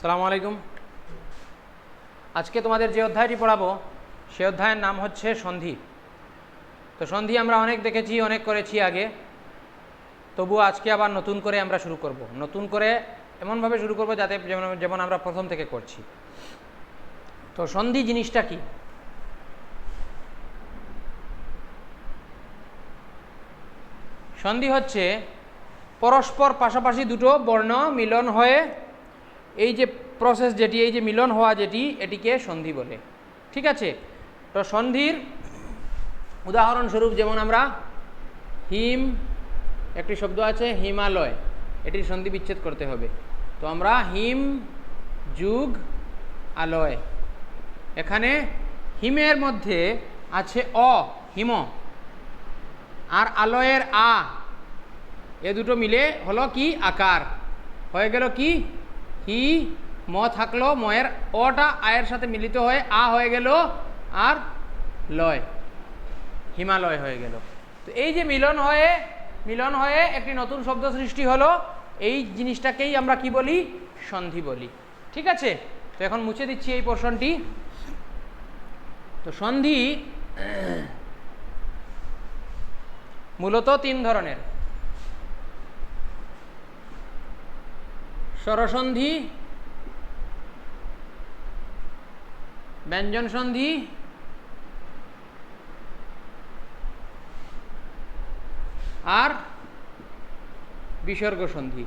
আসসালামু আলাইকুম। আজকে তোমাদের যে অধ্যায়টি পড়াবো সে অধ্যায়ের নাম হচ্ছে সন্ধি। তো সন্ধি আমরা অনেক দেখেছি, অনেক করেছি আগে, তবুও আজকে আবার নতুন করে আমরা শুরু করব। নতুন করে এমনভাবে শুরু করব যাতে যেমন আমরা প্রথম থেকে করছি। তো সন্ধি জিনিসটা কি? সন্ধি হচ্ছে পরস্পর পাশাপাশি দুটো বর্ণ মিলন হয়ে এই যে প্রসেস যেটি, এই যে মিলন হওয়া যেটি, এটিকে সন্ধি বলে। ঠিক আছে? তো সন্ধির উদাহরণস্বরূপ যেমন আমরা হিম, একটি শব্দ আছে হিমালয়, এটির সন্ধি বিচ্ছেদ করতে হবে। তো আমরা হিম যুগ আলয়, এখানে হিমের মধ্যে আছে অ, হিম, আর আলয়ের আ, এ দুটো মিলে হলো কি আকার, হয়ে গেল কি হি, ম থাকলো, ময়ের অটা আয়ের সাথে মিলিত হয়ে আ হয়ে গেল, আর লয়, হিমালয় হয়ে গেল। তো এই যে মিলন হয়ে একটি নতুন শব্দ সৃষ্টি হলো, এই জিনিসটাকেই আমরা কি বলি? সন্ধি বলি। ঠিক আছে? তো এখন মুছে দিচ্ছি এই পোর্শনটি। তো সন্ধি মূলত তিন ধরনের: স্বরসন্ধি, ব্যঞ্জন সন্ধি, আর বিসর্গ সন্ধি।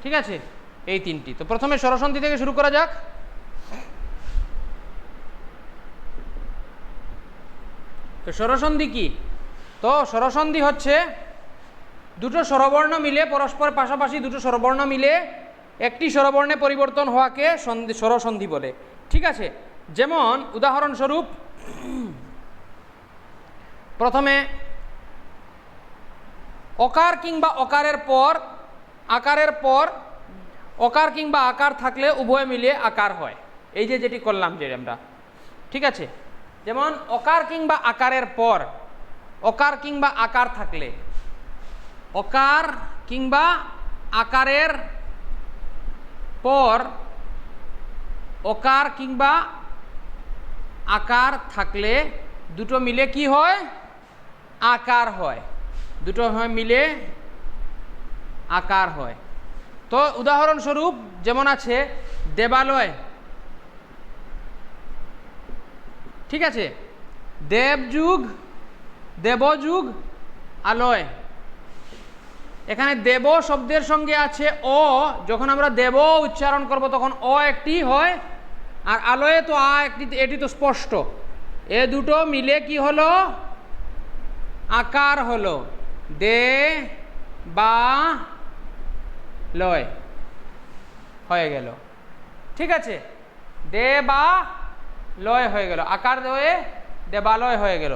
ঠিক আছে? এই তিনটি। তো প্রথমে স্বরসন্ধি থেকে শুরু করা যাক। তো স্বরসন্ধি কি? তো স্বরসন্ধি হচ্ছে দুটো স্বরবর্ণ মিলে, পরস্পর পাশাপাশি দুটো স্বরবর্ণ মিলে একটি স্বরবর্ণে পরিবর্তন হওয়াকে স্বরসন্ধি বলে। ঠিক আছে? যেমন উদাহরণস্বরূপ, প্রথমে অকার কিংবা অকারের পর আকারের পর অকার কিংবা আকার থাকলে উভয় মিলে আকার হয়। এই যে যেটি করলাম যে আমরা, ঠিক আছে? যেমন অকার কিংবা আকারের পর অকার কিংবা আকার থাকলে, অকার কিংবা আকারের পর অকার কিংবা আকার থাকলে দুটো মিলে কি হয়? আকার হয়। দুটো মিলে আকার হয়। তো উদাহরণস্বরূপ যেমন আছে দেবালয়। ঠিক আছে? দেবযুগ, দেবযুগ আলয়। এখানে দেব শব্দের সঙ্গে আছে অ, যখন আমরা দেব উচ্চারণ করব তখন অ একটি হয়, আর আলয়ে তো আ একটি, এটি তো স্পষ্ট। এ দুটো মিলে কি হলো? আকার হলো। দে বা লয় হয়ে গেল। ঠিক আছে? দে বা লয় হয়ে গেল, আকার হয়ে দেবালয় হয়ে গেল।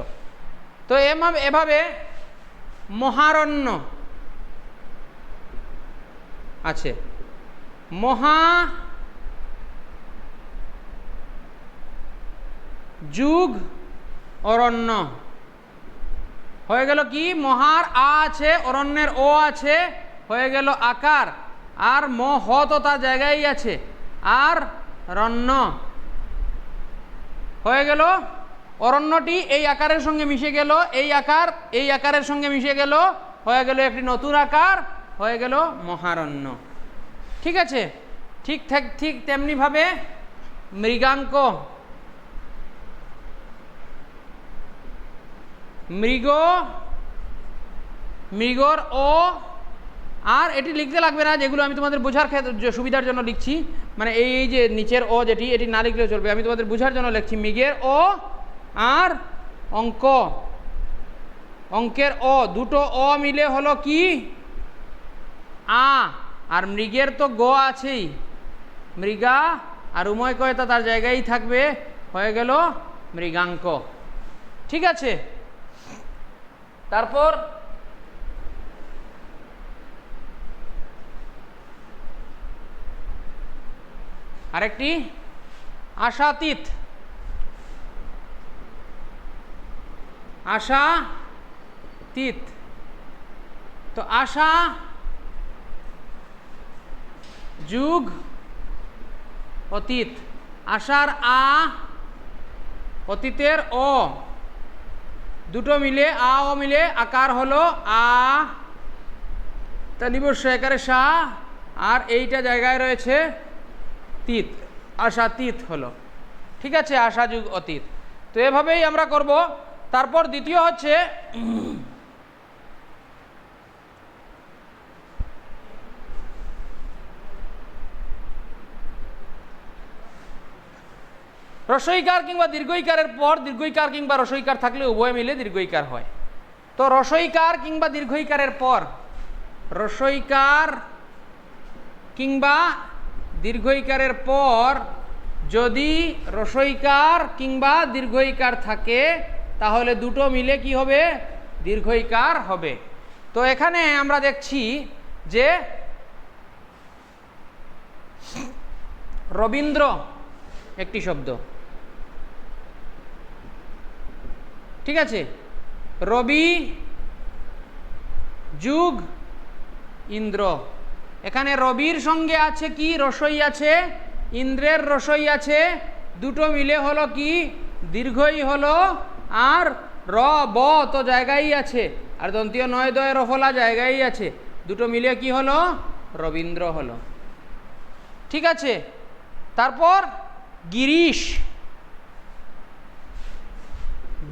তো এভাবে মহারণ্য আছে, মহা যুগ অরণ্য হয়ে গেল কি? মহার আ আছে, অরণ্যের ও আছে, হয়ে গেল আকার, আর হ তো তার জায়গায় আছে, আর রণ্য হয়ে গেল। অরণ্যটি এই আকারের সঙ্গে মিশে গেল, এই আকার এই আকারের সঙ্গে মিশে গেল, হয়ে গেল একটি নতুন আকার, হয়ে গেল মহারণ্য। ঠিক আছে? ঠিক তেমনিভাবে মৃগাঙ্ক, মৃগ, মৃগর ও, আর এটি লিখতে লাগবে না, যেগুলো আমি তোমাদের বোঝার ক্ষেত্রে সুবিধার জন্য লিখছি, মানে এই যে নিচের ও যেটি, এটি না লিখলেও চলবে, আমি তোমাদের বোঝার জন্য লিখছি। মৃগের ও আর অঙ্ক, অঙ্কের অ, দুটো অ মিলে হলো কি? আ, আর মৃগের তো গ আছেই, মৃগা, আর উময় কয়তা তার জায়গায় থাকবে, হয়ে গেল মৃগাঙ্ক। ঠিক আছে? তারপর আরেকটি আশাতীত, আশাতীত। তো আশা যুগ অতীত, আশার আ, অতীতের অ, দুটো মিলে আ ও মিলে আকার হলো আ, তালিবস্য একারে সা, আর এইটা জায়গায় রয়েছে তিত, আশাতীত হলো। ঠিক আছে, আশা যুগ অতীত। তো এভাবেই আমরা করব। তারপর দ্বিতীয় হচ্ছে রসইকার কিংবা দীর্ঘইকারের পর দীর্ঘইকার কিংবা রসইকার থাকলে উভয় মিলে দীর্ঘইকার হয়। তো রসইকার কিংবা দীর্ঘইকারের পর, রসইকার কিংবা দীর্ঘইকারের পর যদি রসইকার কিংবা দীর্ঘইকার থাকে তাহলে দুটো মিলে কি হবে? দীর্ঘইকার হবে। তো এখানে আমরা দেখছি যে রবীন্দ্র একটি শব্দ, ঠিক আছে, রবি যুগ ইন্দ্র। এখানে রবির সঙ্গে আছে কি? রসই আছে, ইন্দ্রের রসই আছে, দুটো মিলে হলো কি? দীর্ঘই হলো। আর র ব তো জায়গায় আছে, আর দন্তীয় নয় দয় রফলা জায়গায় আছে, দুটো মিলে কি হলো? রবীন্দ্র হলো। ঠিক আছে, তারপর গিরিশ,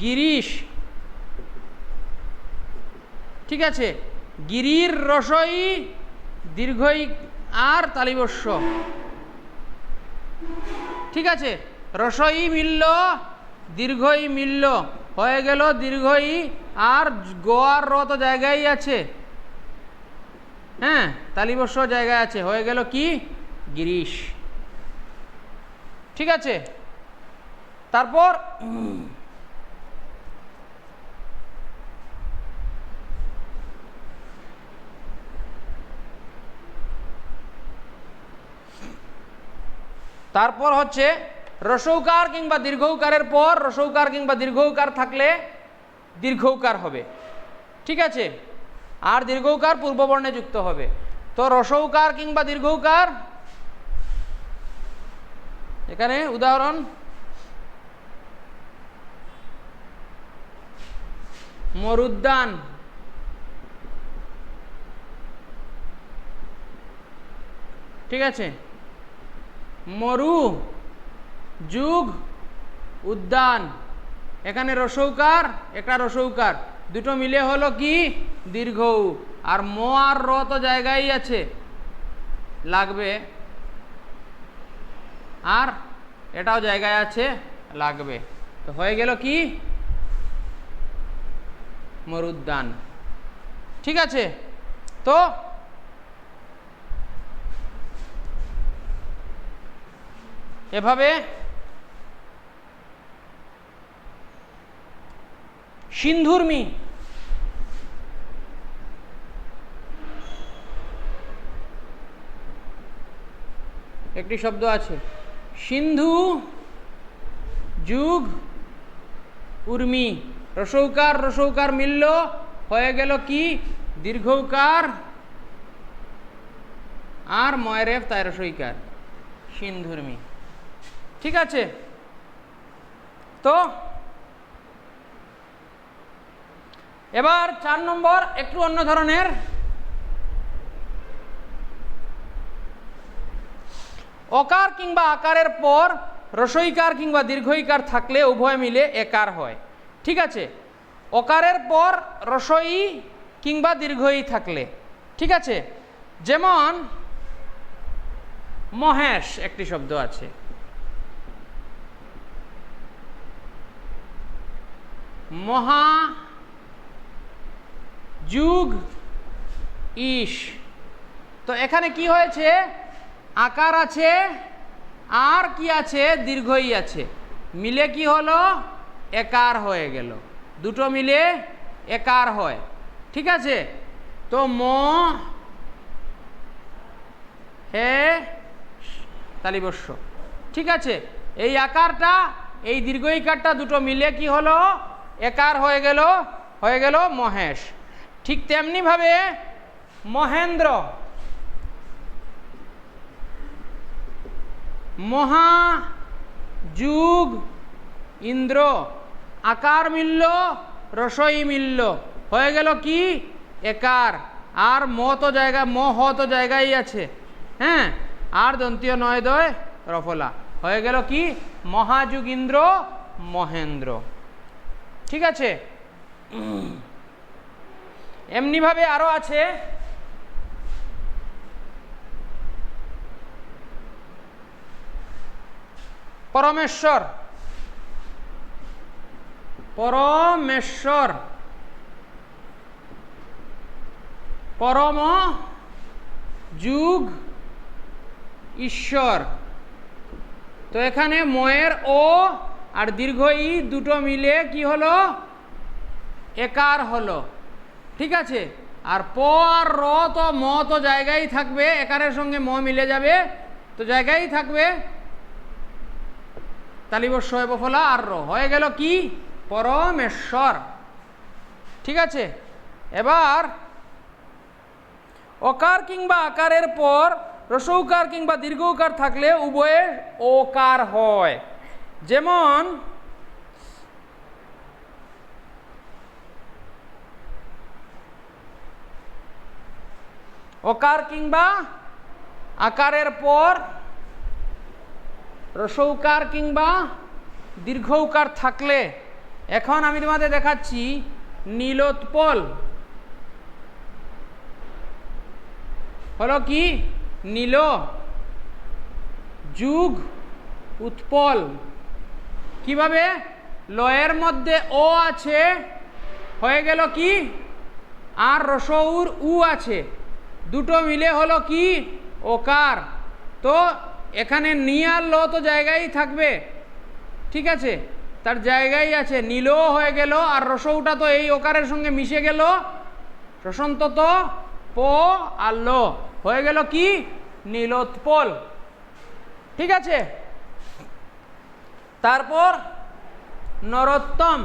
গিরিশ, ঠিক আছে, গিরির রসই দীর্ঘই আর তালিবস্য, ঠিক আছে, রসই মিলল দীর্ঘই মিলল, হয়ে গেল দীর্ঘই, আর গোয়ার র তো জায়গায় আছে, হ্যাঁ, তালিবস্য জায়গায় আছে, হয়ে গেল কি? গিরিশ। ঠিক আছে, তারপর তারপর হচ্ছে রসৌকার কিংবা দীর্ঘৌকারের পর রসৌকার কিংবা দীর্ঘৌকার থাকলে দীর্ঘৌকার হবে। ঠিক আছে, আর দীর্ঘৌকার পূর্ববর্ণে যুক্ত হবে। তো রসৌকার কিংবা দীর্ঘৌকার, এখানে উদাহরণ মরুদ্যান, ঠিক আছে, মরু যুগ উদ্যান। এখানে রসৌকার, একটা রসৌকার, দুটো মিলে হলো কি? দীর্ঘ। আর ম আর র তো জায়গায় আছে, লাগবে, আর এটাও জায়গায় আছে, লাগবে। তো হয়ে গেল কি? মরুদ্যান। ঠিক আছে, তো এভাবে সিন্ধুর্মি, একটি শব্দ আছে, সিন্ধু যুগ উর্মি, রসৌকার রসৌকার মিলল, হয়ে গেল কি? দীর্ঘৌকার আর ময়রেফ তাই রসইকার, সিন্ধুর্মি। ঠিক আছে, তো এবার 4 নম্বর একটু অন্য ধরনের। অকার কিংবা আকারের পর রসইকার কিংবা দীর্ঘইকার থাকলে উভয় মিলে একার হয়। ঠিক আছে, অকারের পর রসই কিংবা দীর্ঘই থাকলে, ঠিক আছে, যেমন মহেশ একটি শব্দ আছে, মহা যুগ ইশ। তো এখানে কি হয়েছে? আকার আছে আর কি আছে? দীর্ঘই আছে, মিলে কি হলো? একার হয়ে গেল, দুটো মিলে একার হয়। ঠিক আছে, তো ম হে তালিবস্য। ঠিক আছে, এই আকারটা এই দীর্ঘইকারটা দুটো মিলে কি হলো? একার হয়ে গেল, হয়ে গেল মহেশ। ঠিক তেমনি ভাবে মহেন্দ্র, মহা যুগ ইন্দ্র, আকার মিলল, রসই মিলল, হয়ে গেল কি একার। আর ম তো জায়গা, ম হ তো জায়গায় আছে, হ্যাঁ, আর দন্তীয় নয় দয় রফলা, হয়ে গেল কি মহাযুগীন্দ্র মহেন্দ্র। ঠিক আছে, এমনিভাবে আরো আছে। পরমেশ্বর, পরমেশ্বর, পরম যুগ ঈশ্বর। তো এখানে ময়ের ও আর দীর্ঘ ই দুটো মিলে কি হলো একার হলো। ঠিক আছে, আর প আর র তো ম তো জায়গায় থাকবে, একারের সঙ্গে ম মিলে যাবে তো জায়গায় থাকবে, তালিবস্য বফলা আর র, হয়ে গেল কি পরমেশ্বর। ঠিক আছে, এবার অকার কিংবা আকারের পর রসৌকার কিংবা দীর্ঘকার থাকলে উভয়ে ওকার হয়। যেমন অকার কিংবা আকারের পর রসৌকার কিংবা দীর্ঘৌকার থাকলে, এখন আমি তোমাদের দেখাচ্ছি নীলোৎপল হলো কি নীল যুগ উৎপল। কিভাবে, লয়ের মধ্যে ও আছে, হয়ে গেল কি আর রসৌর উ আছে, দুটো মিলে হলো কি ওকার। তো এখানে নি আর ল তো জায়গায় থাকবে, ঠিক আছে, তার জায়গায় আছে, নীল হয়ে গেল, আর রসৌটা তো এই ওকারের সঙ্গে মিশে গেল, রসন্ত তো প আর ল, হয়ে গেল কি নীলোৎপল। ঠিক আছে, তারপর নরোত্তম,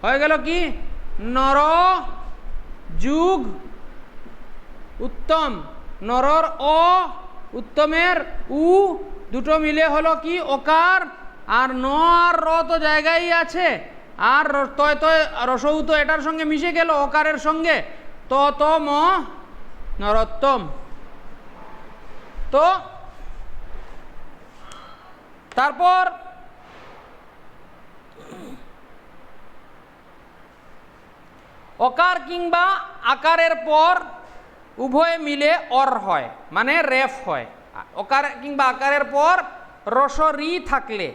হয়ে গেল কি নর যুগ উত্তম, নরর অ উত্তমের উ দুটো মিলে হলো কি ওকার, আর ন আর র তো জায়গায় আছে, আর তয় তয় রসৌ তো এটার সঙ্গে মিশে গেল ওকারের সঙ্গে, তো ম নরোত্তম। তো তারপর অকার কিংবা আকারের পর উভয় মিলে অর হয়, মানে রেফ হয়। অকার কিংবা আকারের পর রস রি থাকলে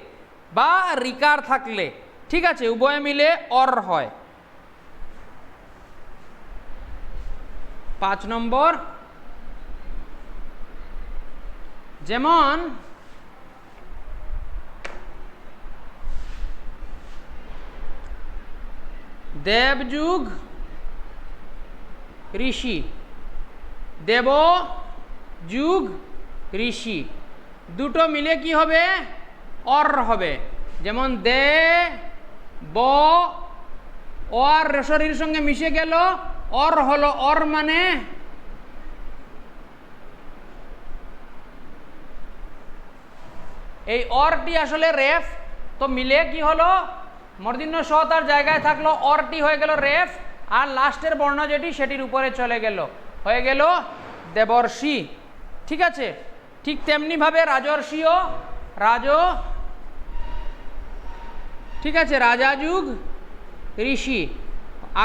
বা রিকার থাকলে, ঠিক আছে, উভয় মিলে অর হয়। 5 নম্বর, যেমন দেবযুগ ঋষি, দেব যুগ ঋষি, দুটো মিলে কি হবে অর হবে। যেমন দে ব অর রসরির সঙ্গে মিশে গেল, অর হলো, অর মানে এই অরটি আসলে রেফ, তো মিলে কি হলো মূর্ধন্য স তার জায়গায় থাকলো, অরটি হয়ে গেল রেফ, আর লাস্টের বর্ণ যেটি সেটির উপরে চলে গেল, হয়ে গেল দেবর্ষি। ঠিক আছে, ঠিক তেমনি ভাবে রাজর্ষিও রাজ, ঠিক আছে, রাজা যুগ ঋষি,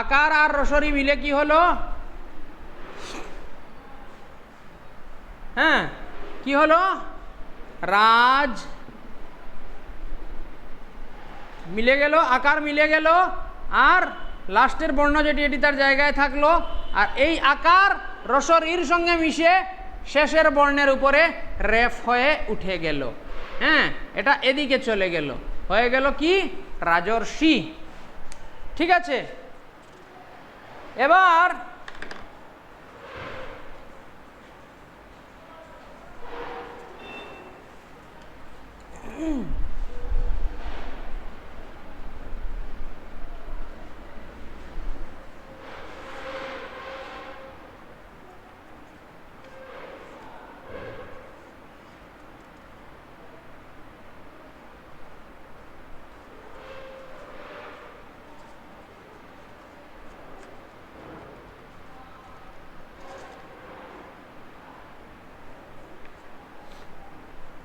আকার আর রসরি মিলে কি হলো, হ্যাঁ কি হলো রাজ, মিলে গেল, আকার মিলে গেল, আর লাস্টের বর্ণ যেটি এটি তার জায়গায় থাকলো, আর এই আকার রসর ইর সঙ্গে মিশে শেষের বর্ণের উপরে রেফ হয়ে উঠে গেল, হ্যাঁ, এটা এদিকে চলে গেল, হয়ে গেল কি রাজর্ষি। ঠিক আছে, এবার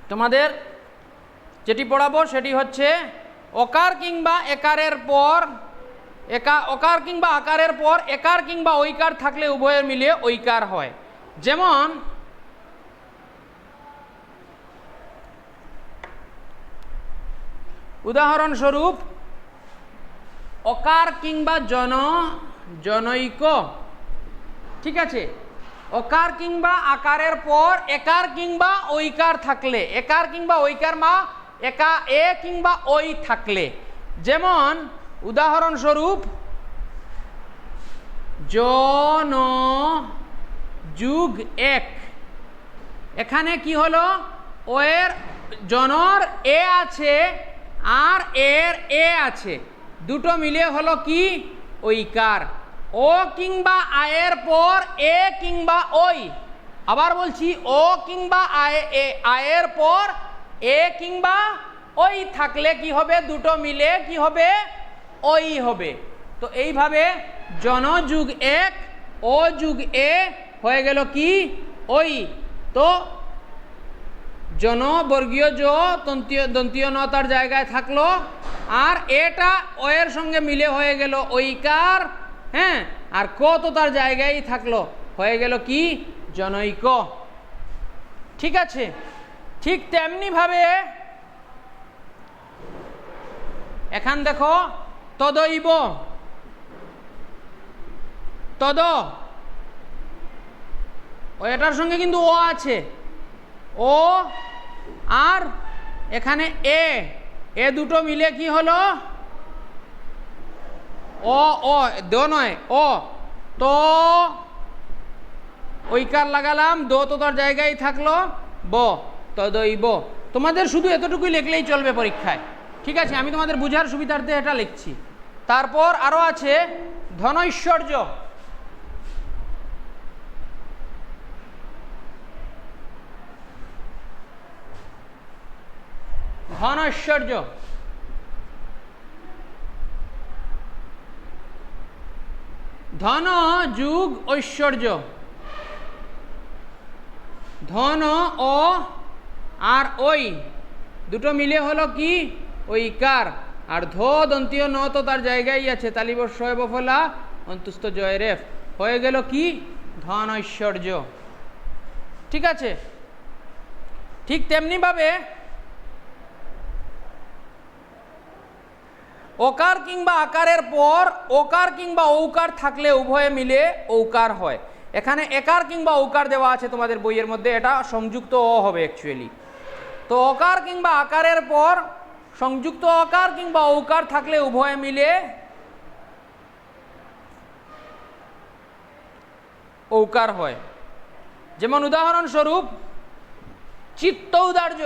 তোমাদের যেটি পড়াবো সেটি হচ্ছে অকার কিংবা একারের পর অকার কিংবা আকারের পর একার কিংবা ঐকার থাকলে উভয়ের মিলিয়ে ঐকার হয়। যেমন উদাহরণস্বরূপ অকার কিংবা জনৈক, ঠিক আছে, অকার কিংবা আকারের পর একার কিংবা ঐকার থাকলে, একার কিংবা ঐকার মা একা এ কিংবা ওই থাকলে, যেমন উদাহরণস্বরূপ জন যুগ এক, এখানে কি হলো, ও এর জনর এ আছে আর এর এ আছে, দুটো মিলে হলো কি ঐকার। ও কিংবা আয়ের পর এ কিংবা ওই, আবার বলছি ও কিংবা আয়ের পর এ কিংবা ওই থাকলে কি হবে, দুটো মিলে কি হবে ওই হবে। তো এইভাবে জন যুগ এক ও যুগ এ হয়ে গেল কি ওই। তো জন বর্গীয় জ দন্তীয় ন তার জায়গায় থাকলো, আর এটা ও এর সঙ্গে মিলে হয়ে গেল ঐকার, হ্যাঁ, আর ক তো তার জায়গায় থাকলো, হয়ে গেল কি জনৈক। ঠিক আছে, ঠিক তেমনি ভাবে এখান দেখো তদৈব, তদ ও এটার সঙ্গে কিন্তু ও আছে, ও আর এখানে এ দুটো মিলে কি হলো ও, ও দ নয় ও, তো ঐকার লাগালাম, দো তো তার জায়গায় থাকলো, ব তদৈব। তোমাদের শুধু এতটুকুই লিখলেই চলবে পরীক্ষায়, ঠিক আছে, আমি তোমাদের বুঝার সুবিধার্থে এটা লিখছি। তারপর আরো আছে ধনৈশ্বর্য, ধনৈশ্বর্য, ধন যুগ ঐশ্বর্য, ধন ও আর ওই দুটো মিলে হলো কি ঐকার, আর ধ দন্তীয় ন তো তার জায়গায় আছে, তালিবর শয় বফলা অন্তুস্থ জয় রেফ, হয়ে গেল কি ধন ঐশ্বর্য। ঠিক আছে, ঠিক তেমনি ভাবে ওকার কিংবা আকারের পর ওকার কিংবা ঔকার থাকলে উভয়ে মিলে ঔকার হয়। এখানে একার কিংবা ঔকার দেওয়া আছে তোমাদের বইয়ের মধ্যে, এটা সংযুক্ত অ হবে অ্যাকচুয়ালি। তো অকার কিংবা আকারের পর সংযুক্ত অকার কিংবা ঔকার থাকলে উভয়ে মিলে ঔকার হয়। যেমন উদাহরণস্বরূপ চিত্তৌদার্য,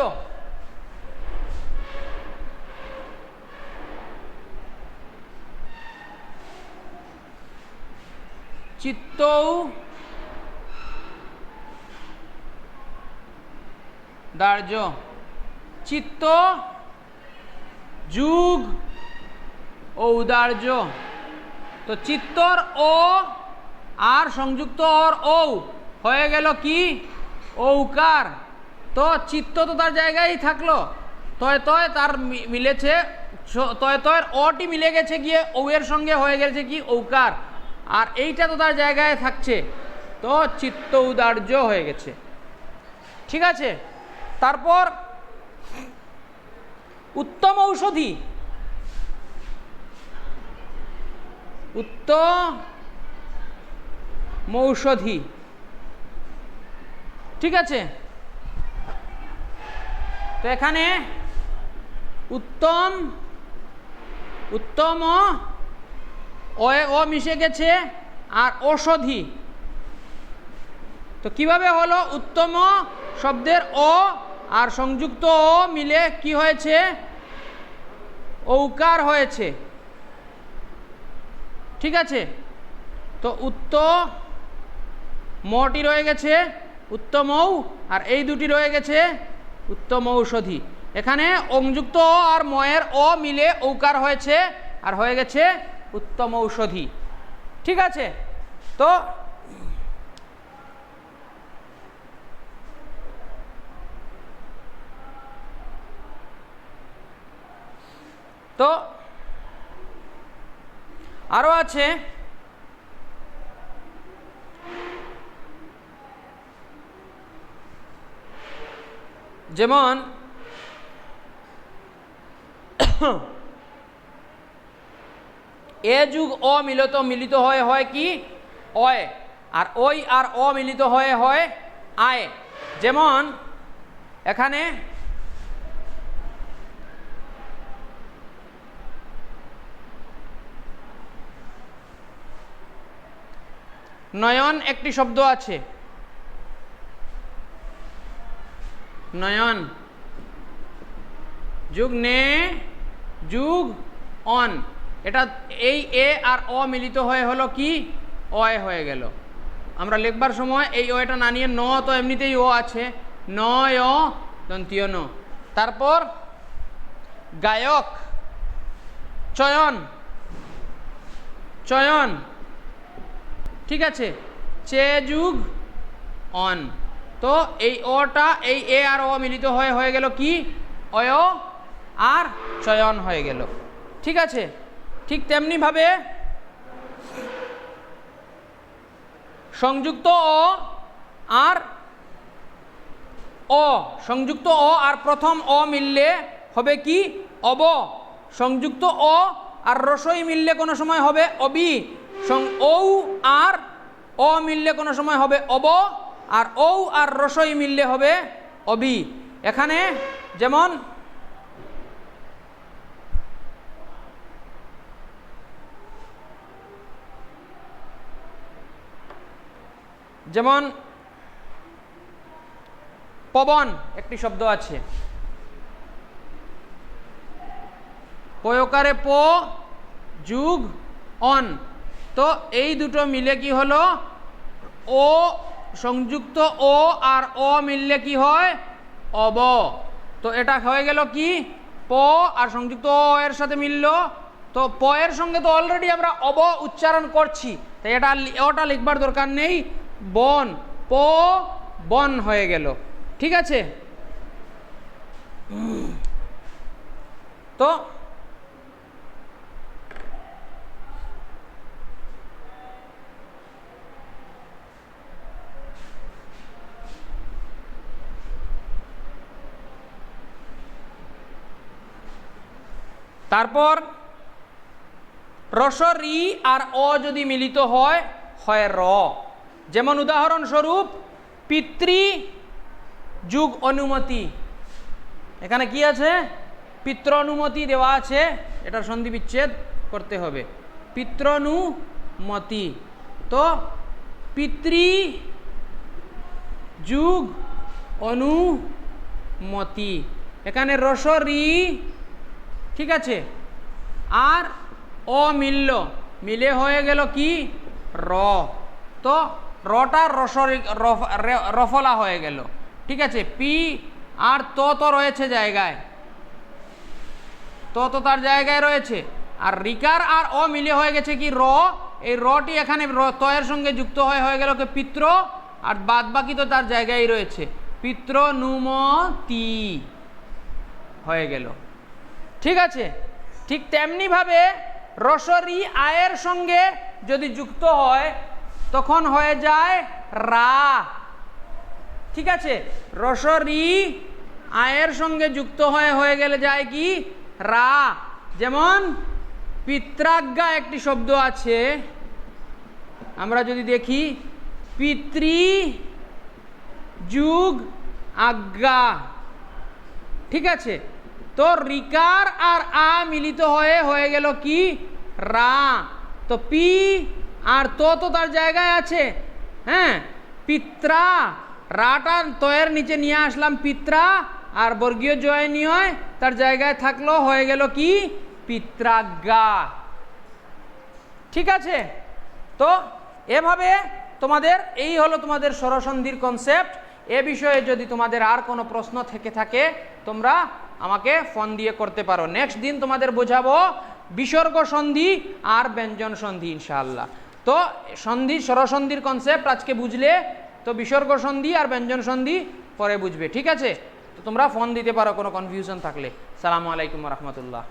চিত্তৌদার্য, চিত্ত যুগ ঔদার্য, তো চিত্তর ও আর সংযুক্ত ওর ঔ হয়ে গেল কি ঔকার। তো চিত্ত তো তার জায়গায় থাকলো, তয় তয় তার মিলেছে, তয় তয়ের অটি মিলে গেছে গিয়ে ঔ এর সঙ্গে হয়ে গেছে কি ঔকার, আর এইটা তো তার জায়গায় থাকছে, তো চিত্ত ঔদার্য হয়ে গেছে। ঠিক আছে, তারপর উত্তম ঔষধি, উত্তম ঔষধি, ঠিক আছে, তো এখানে উত্তম উত্তম ও মিশে গেছে আর ঔষধি, তো কিভাবে হলো উত্তম শব্দের ও আর সংযুক্ত ও মিলে কি হয়েছে ঔকার হয়েছে। ঠিক আছে, তো মটি রয়ে গেছে উত্তম ঔ, আর এই দুটি রয়ে গেছে উত্তম ঔষধি। এখানে সংযুক্ত ও আর ময়ের ও মিলে ঔকার হয়েছে আর হয়ে গেছে উত্তম ঔষধি। ঠিক আছে, তো তো আরও আছে যেমন এ যুগ অ মিলিত হয়ে হয় কি অয়, আর ওই আর অ মিলিত হয়ে হয় আয়। যেমন এখানে নয়ন একটি শব্দ আছে, নয়ন যুগ নে যুগ অন, এটা এই এ আর অ মিলিত হয়ে হলো কি অয় হয়ে গেল। আমরা লিখবার সময় এই অটা না নিয়ে ন তো এমনিতেই ও আছে, নয় দন্তীয় ন। তারপর গায়ক, চয়ন, চয়ন, ঠিক আছে, চে যুগ অন। তো এই অটা এই এ আর অ মিলিত হয়ে গেল কি অয় আর চয়ন হয়ে গেল, ঠিক আছে। ঠিক তেমনিভাবে সংযুক্ত অ আর অ, সংযুক্ত অ আর প্রথম অ মিললে হবে কি অব, সংযুক্ত অ আর রসই মিললে কোনো সময় হবে অবি, ঔ আর অ মিললে কোনো সময় হবে অব, আর ঔ আর রসই মিললে হবে অবি। এখানে যেমন যেমন পবন একটি শব্দ আছে, পয়কারে প যুগ অন, তো এই দুটো মিলে কি হলো ও, সংযুক্ত ও আর অ মিললে কি হয় অব। তো এটা হয়ে গেল কি প আর সংযুক্ত অ এর সাথে মিলল, তো প এর সঙ্গে তো অলরেডি আমরা অব উচ্চারণ করছি, তাই এটা ওটা লিখবার দরকার নেই, বন, প বন হয়ে গেল, ঠিক আছে। তো তারপর রস রি আর অ যদি মিলিত হয় হয় র। যেমন উদাহরণস্বরূপ পিতৃ যুগ অনুমতি, এখানে কি আছে পিতৃ অনুমতি দেওয়া আছে, এটার সন্ধি বিচ্ছেদ করতে হবে, পিতৃনুমতি। তো পিতৃ যুগ অনুমতি, এখানে রস রি, ঠিক আছে, আর অ মিলল, মিলে হয়ে গেল কি র। তো রটা রফলা হয়ে গেল, ঠিক আছে। পি আর তো রয়েছে জায়গায়, তো তার জায়গায় রয়েছে, আর রিকার আর অ মিলে হয়ে গেছে কি র, এই রটি এখানে ত এর সঙ্গে যুক্ত হয়ে গেল কি পিত্র, আর বাদ বাকি তো তার জায়গায় রয়েছে, পিতৃনুমতি হয়ে গেল, ঠিক আছে। ঠিক তেমনিভাবে রসরি আয়ের সঙ্গে যদি যুক্ত হয় তখন হয়ে যায় রা, ঠিক আছে। রসরি আয়ের সঙ্গে যুক্ত হয়ে গেলে যায় কি রা। যেমন পিত্রাজ্ঞা একটি শব্দ আছে, আমরা যদি দেখি পিতৃ যুগ আজ্ঞা, ঠিক আছে। তো রিকার আর আ মিলিত হয়ে গেল কি রা। তো পি আর তো তার জায়গায় আছে, হ্যাঁ, পিত্রা, রাটা তয়ের নিচে নিয়ে আসলাম পিত্রা, আর বর্গীয় জয় নিয়ে তার জায়গায় থাকলো, হয়ে গেল কি পিত্রাজ্ঞা, ঠিক আছে। তো এভাবে তোমাদের এই হলো তোমাদের স্বরসন্ধির কনসেপ্ট। এ বিষয়ে যদি তোমাদের আর কোনো প্রশ্ন থেকে থাকে তোমরা আমাকে ফোন দিয়ে করতে পারো। নেক্সট দিন তোমাদের বোঝাবো বিসর্গ সন্ধি আর ব্যঞ্জন সন্ধি ইনশাআল্লাহ। তো সন্ধি স্বরসন্ধির কনসেপ্ট আজকে বুঝলে, তো বিসর্গ সন্ধি আর ব্যঞ্জন সন্ধি পরে বুঝবে, ঠিক আছে। তো তোমরা ফোন দিতে পারো কোনো কনফিউশন থাকলে। সালামু আলাইকুম রহমতুল্লাহ।